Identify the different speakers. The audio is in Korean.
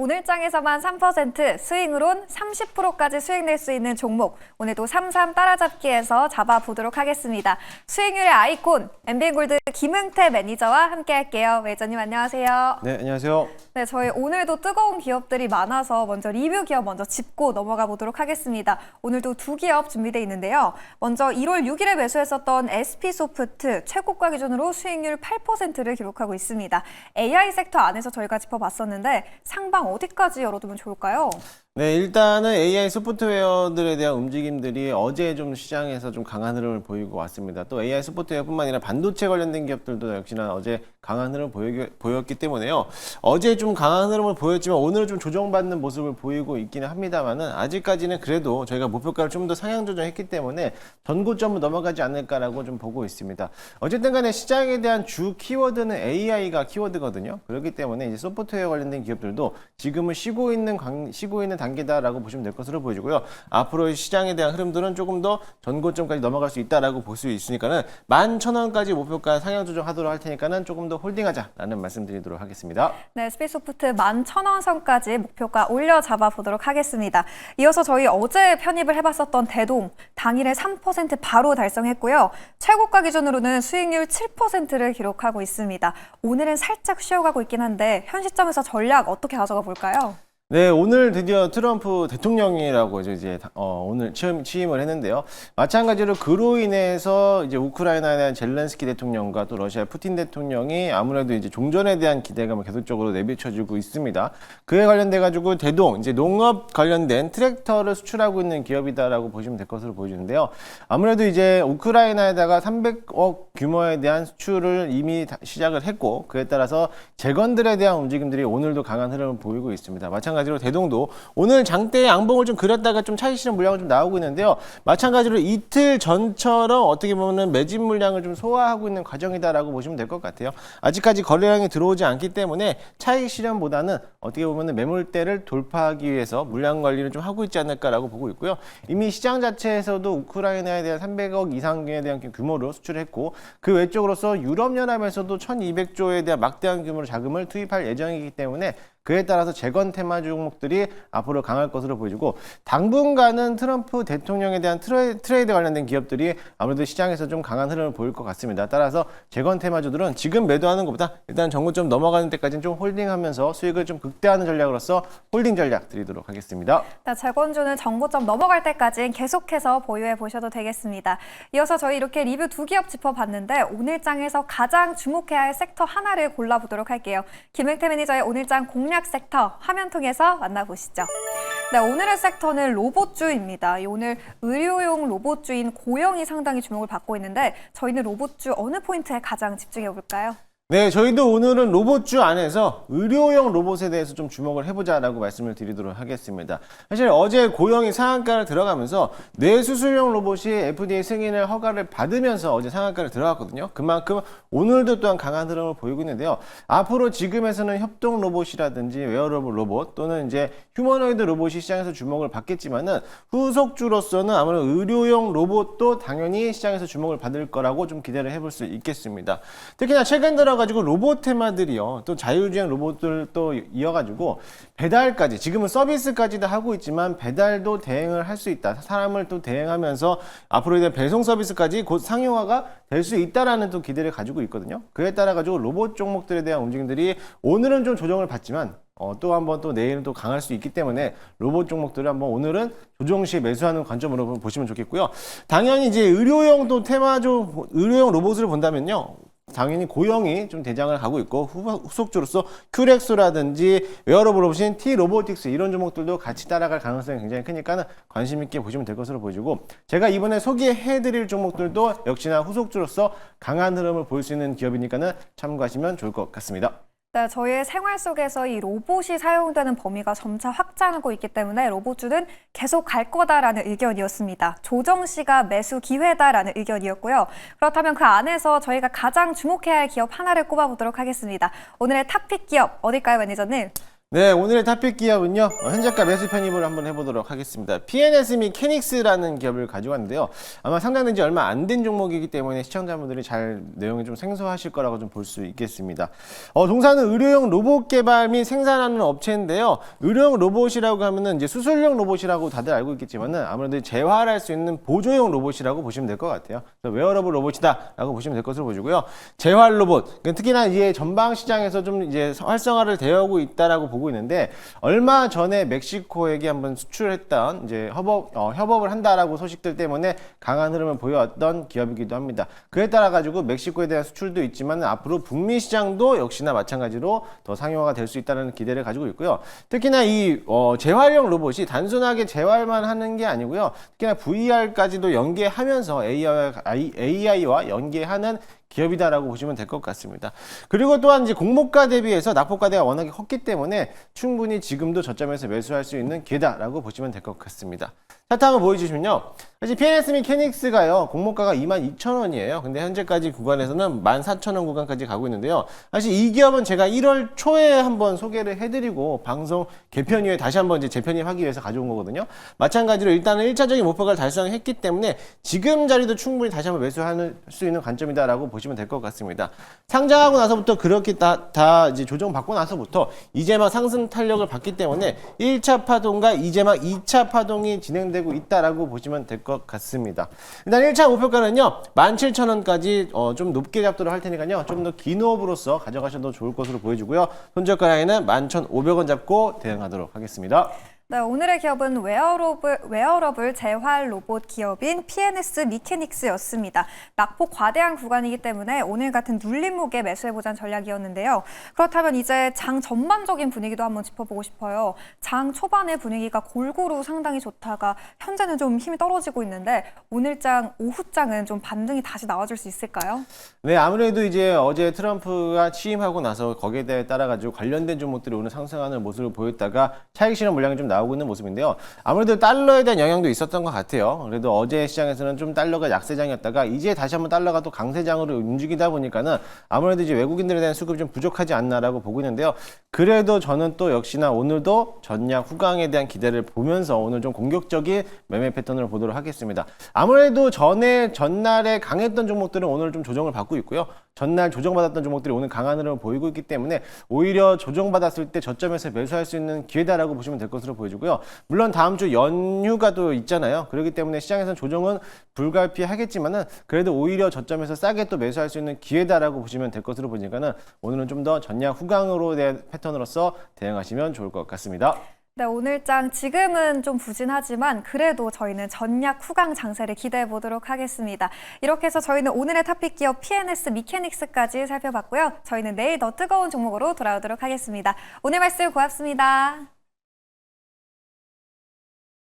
Speaker 1: 오늘 장에서만 3%, 스윙으론 30%까지 수익 낼 수 있는 종목, 오늘도 33 따라잡기에서 잡아보도록 하겠습니다. 수익률의 아이콘, MBN골드 김흥태 매니저와 함께 할게요. 매니저님 안녕하세요.
Speaker 2: 네, 안녕하세요.
Speaker 1: 네, 저희 오늘도 뜨거운 기업들이 많아서 먼저 리뷰 기업 먼저 짚고 넘어가 보도록 하겠습니다. 오늘도 두 기업 준비되어 있는데요. 먼저 1월 6일에 매수했었던 SP소프트 최고가 기준으로 수익률 8%를 기록하고 있습니다. AI 섹터 안에서 저희가 짚어봤었는데 상방 어디까지 열어두면 좋을까요?
Speaker 2: 네, 일단은 AI 소프트웨어들에 대한 움직임들이 어제 좀 시장에서 좀 강한 흐름을 보이고 왔습니다. 또 AI 소프트웨어뿐만 아니라 반도체 관련된 기업들도 역시나 어제 강한 흐름을 보였기 때문에요. 어제 좀 강한 흐름을 보였지만 오늘은 좀 조정받는 모습을 보이고 있기는 합니다만은 아직까지는 그래도 저희가 목표가를 좀 더 상향 조정했기 때문에 전고점을 넘어가지 않을까라고 좀 보고 있습니다. 어쨌든 간에 시장에 대한 주 키워드는 AI가 키워드거든요. 그렇기 때문에 이제 소프트웨어 관련된 기업들도 지금은 쉬고 있는 단계다라고 보시면 될 것으로 보여지고요. 앞으로의 시장에 대한 흐름들은 조금 더 전고점까지 넘어갈 수 있다라고 볼 수 있으니까는 11,000원까지 목표가 상향 조정하도록 할 테니까는 조금 더 홀딩하자라는 말씀드리도록 하겠습니다.
Speaker 1: 네, SP소프트 11,000원 선까지 목표가 올려 잡아 보도록 하겠습니다. 이어서 저희 어제 편입을 해봤었던 대동 당일에 3% 바로 달성했고요. 최고가 기준으로는 수익률 7%를 기록하고 있습니다. 오늘은 살짝 쉬어가고 있긴 한데 현 시점에서 전략 어떻게 가져가 볼까요?
Speaker 2: 네, 오늘 드디어 트럼프 대통령이라고 이제 오늘 취임을 했는데요. 마찬가지로 그로 인해서 이제 우크라이나에 대한 젤렌스키 대통령과 또 러시아 푸틴 대통령이 아무래도 이제 종전에 대한 기대감을 계속적으로 내비쳐주고 있습니다. 그에 관련돼 가지고 대동 이제 농업 관련된 트랙터를 수출하고 있는 기업이다라고 보시면 될 것으로 보여지는데요. 아무래도 이제 우크라이나에다가 300억 규모에 대한 수출을 이미 시작을 했고 그에 따라서 재건들에 대한 움직임들이 오늘도 강한 흐름을 보이고 있습니다. 마찬가지로 대동도 오늘 장대의 양봉을 좀 그렸다가 좀 차익 실현 물량을 좀 나오고 있는데요. 마찬가지로 이틀 전처럼 어떻게 보면은 매집 물량을 좀 소화하고 있는 과정이다라고 보시면 될 것 같아요. 아직까지 거래량이 들어오지 않기 때문에 차익 실현보다는 어떻게 보면은 매물대를 돌파하기 위해서 물량 관리를 좀 하고 있지 않을까라고 보고 있고요. 이미 시장 자체에서도 우크라이나에 대한 300억 이상에 대한 규모로 수출했고 그 외적으로서 유럽연합에서도 1,200조에 대한 막대한 규모로 자금을 투입할 예정이기 때문에 그에 따라서 재건 테마 종목들이 앞으로 강할 것으로 보여지고 당분간은 트럼프 대통령에 대한 트레이드 관련된 기업들이 아무래도 시장에서 좀 강한 흐름을 보일 것 같습니다. 따라서 재건 테마주들은 지금 매도하는 것보다 일단 정고점 넘어가는 데까지는 좀 홀딩하면서 수익을 좀 극대화하는 전략으로서 홀딩 전략 드리도록 하겠습니다.
Speaker 1: 네, 재건주는 정고점 넘어갈 때까지는 계속해서 보유해 보셔도 되겠습니다. 이어서 저희 이렇게 리뷰 두 기업 짚어봤는데 오늘 장에서 가장 주목해야 할 섹터 하나를 골라보도록 할게요. 김흥태 매니저의 오늘 장 공략 섹터 화면 통해서 만나보시죠. 네, 오늘의 섹터는 로봇주입니다. 오늘 의료용 로봇주인 고영이 상당히 주목을 받고 있는데 저희는 로봇주 어느 포인트에 가장 집중해 볼까요?
Speaker 2: 네, 저희도 오늘은 로봇주 안에서 의료용 로봇에 대해서 좀 주목을 해보자라고 말씀을 드리도록 하겠습니다. 사실 어제 고영이 상한가를 들어가면서 뇌수술용 로봇이 FDA 승인을 허가를 받으면서 어제 상한가를 들어갔거든요. 그만큼 오늘도 또한 강한 흐름을 보이고 있는데요. 앞으로 지금에서는 협동 로봇이라든지 웨어러블 로봇 또는 이제 휴머노이드 로봇이 시장에서 주목을 받겠지만은 후속주로서는 아무래도 의료용 로봇도 당연히 시장에서 주목을 받을 거라고 좀 기대를 해볼 수 있겠습니다. 특히나 최근 들어가지고 로봇 테마들이요. 또 자율주행 로봇들 또 이어가지고 배달까지 지금은 서비스까지도 하고 있지만 배달도 대행을 할 수 있다. 사람을 또 대행하면서 앞으로 이제 배송 서비스까지 곧 상용화가 될 수 있다라는 또 기대를 가지고 있거든요. 그에 따라 가지고 로봇 종목들에 대한 움직임들이 오늘은 좀 조정을 받지만 또 한번 또 내일은 또 강할 수 있기 때문에 로봇 종목들을 한번 오늘은 조정 시 매수하는 관점으로 보시면 좋겠고요. 당연히 이제 의료용 또 테마주 의료용 로봇을 본다면요. 당연히 고영이 좀 대장을 하고 있고 후속주로서 큐렉스라든지 웨어러블 로봇인 T-로보틱스 이런 종목들도 같이 따라갈 가능성이 굉장히 크니까 관심 있게 보시면 될 것으로 보여지고 제가 이번에 소개해드릴 종목들도 역시나 후속주로서 강한 흐름을 볼 수 있는 기업이니까 참고하시면 좋을 것 같습니다.
Speaker 1: 네, 저희의 생활 속에서 이 로봇이 사용되는 범위가 점차 확장하고 있기 때문에 로봇주는 계속 갈 거다라는 의견이었습니다. 조정 시가 매수 기회다라는 의견이었고요. 그렇다면 그 안에서 저희가 가장 주목해야 할 기업 하나를 꼽아보도록 하겠습니다. 오늘의 탑픽 기업 어딜까요, 매니저님?
Speaker 2: 네, 오늘의 탑픽 기업은요, 현재가 매수 편입을 한번 해보도록 하겠습니다. PNS 미케닉스라는 기업을 가지고 왔는데요. 아마 상장된 지 얼마 안 된 종목이기 때문에 시청자분들이 잘 내용이 좀 생소하실 거라고 좀 볼 수 있겠습니다. 동사는 의료용 로봇 개발 및 생산하는 업체인데요. 의료용 로봇이라고 하면은 이제 수술용 로봇이라고 다들 알고 있겠지만은 아무래도 재활할 수 있는 보조용 로봇이라고 보시면 될 것 같아요. 그래서 웨어러블 로봇이다라고 보시면 될 것으로 보시고요. 재활 로봇, 그러니까 특히나 이제 전방 시장에서 좀 이제 활성화를 되어오고 있다라고 보고 있는데 얼마 전에 멕시코에게 한번 수출했던 이제 협업을 한다라고 소식들 때문에 강한 흐름을 보여왔던 기업이기도 합니다. 그에 따라 가지고 멕시코에 대한 수출도 있지만 앞으로 북미 시장도 역시나 마찬가지로 더 상용화가 될 수 있다는 기대를 가지고 있고요. 특히나 이 재활용 로봇이 단순하게 재활만 하는 게 아니고요. 특히나 VR까지도 연계하면서 AI와 연계하는 기업이다라고 보시면 될 것 같습니다. 그리고 또한 이제 공모가 대비해서 낙폭가대가 워낙에 컸기 때문에 충분히 지금도 저점에서 매수할 수 있는 기회다라고 보시면 될 것 같습니다. 차트 한번 보여주시면요. 사실 PNS 미케닉스가요, 공모가가 22,000원이에요. 근데 현재까지 구간에서는 14,000원 구간까지 가고 있는데요. 사실 이 기업은 제가 1월 초에 한번 소개를 해드리고 방송 개편 이후에 다시 한번 이제 재편입하기 위해서 가져온 거거든요. 마찬가지로 일단은 1차적인 목표가를 달성했기 때문에 지금 자리도 충분히 다시 한번 매수할 수 있는 관점이다라고 보시면 될 것 같습니다. 상장하고 나서부터 그렇게 다 이제 조정받고 나서부터 이제 막 상승 탄력을 받기 때문에 1차 파동과 이제 막 2차 파동이 진행되고 있다라고 보시면 될 것 같습니다. 일단 1차 목표가는요, 17,000원까지 좀 높게 잡도록 할 테니까요, 좀 더 긴 호흡으로서 가져가셔도 좋을 것으로 보여주고요. 손절가 라인은 11,500원 잡고 대응하도록 하겠습니다.
Speaker 1: 네, 오늘의 기업은 웨어러블 재활 로봇 기업인 PNS 미케닉스였습니다. 낙폭 과대한 구간이기 때문에 오늘 같은 눌림목에 매수해보자는 전략이었는데요. 그렇다면 이제 장 전반적인 분위기도 한번 짚어보고 싶어요. 장 초반의 분위기가 골고루 상당히 좋다가 현재는 좀 힘이 떨어지고 있는데 오늘 장, 오후 장은 좀 반등이 다시 나와줄 수 있을까요?
Speaker 2: 네, 아무래도 이제 어제 트럼프가 취임하고 나서 거기에 따라 가지고 관련된 종목들이 오늘 상승하는 모습을 보였다가 차익 실현 물량이 좀 나오고 있는 모습인데요. 아무래도 달러에 대한 영향도 있었던 것 같아요. 그래도 어제 시장에서는 좀 달러가 약세장이었다가 이제 다시 한번 달러가 또 강세장으로 움직이다 보니까는 아무래도 이제 외국인들에 대한 수급이 좀 부족하지 않나라고 보고 있는데요. 그래도 저는 또 역시나 오늘도 전략 후강에 대한 기대를 보면서 오늘 좀 공격적인 매매 패턴을 보도록 하겠습니다. 아무래도 전날에 강했던 종목들은 오늘 좀 조정을 받고 있고요. 전날 조정받았던 종목들이 오늘 강한 흐름을 보이고 있기 때문에 오히려 조정받았을 때 저점에서 매수할 수 있는 기회다라고 보시면 될 것으로 보여지고요. 물론 다음 주 연휴가 또 있잖아요. 그렇기 때문에 시장에서는 조정은 불가피하겠지만은 그래도 오히려 저점에서 싸게 또 매수할 수 있는 기회다라고 보시면 될 것으로 보니까는 오늘은 좀 더 전략 후강으로 된 패턴으로서 대응하시면 좋을 것 같습니다.
Speaker 1: 네, 오늘 장 지금은 좀 부진하지만 그래도 저희는 전략 후강 장세를 기대해 보도록 하겠습니다. 이렇게 해서 저희는 오늘의 탑픽 기업 PNS 미케닉스까지 살펴봤고요. 저희는 내일 더 뜨거운 종목으로 돌아오도록 하겠습니다. 오늘 말씀 고맙습니다.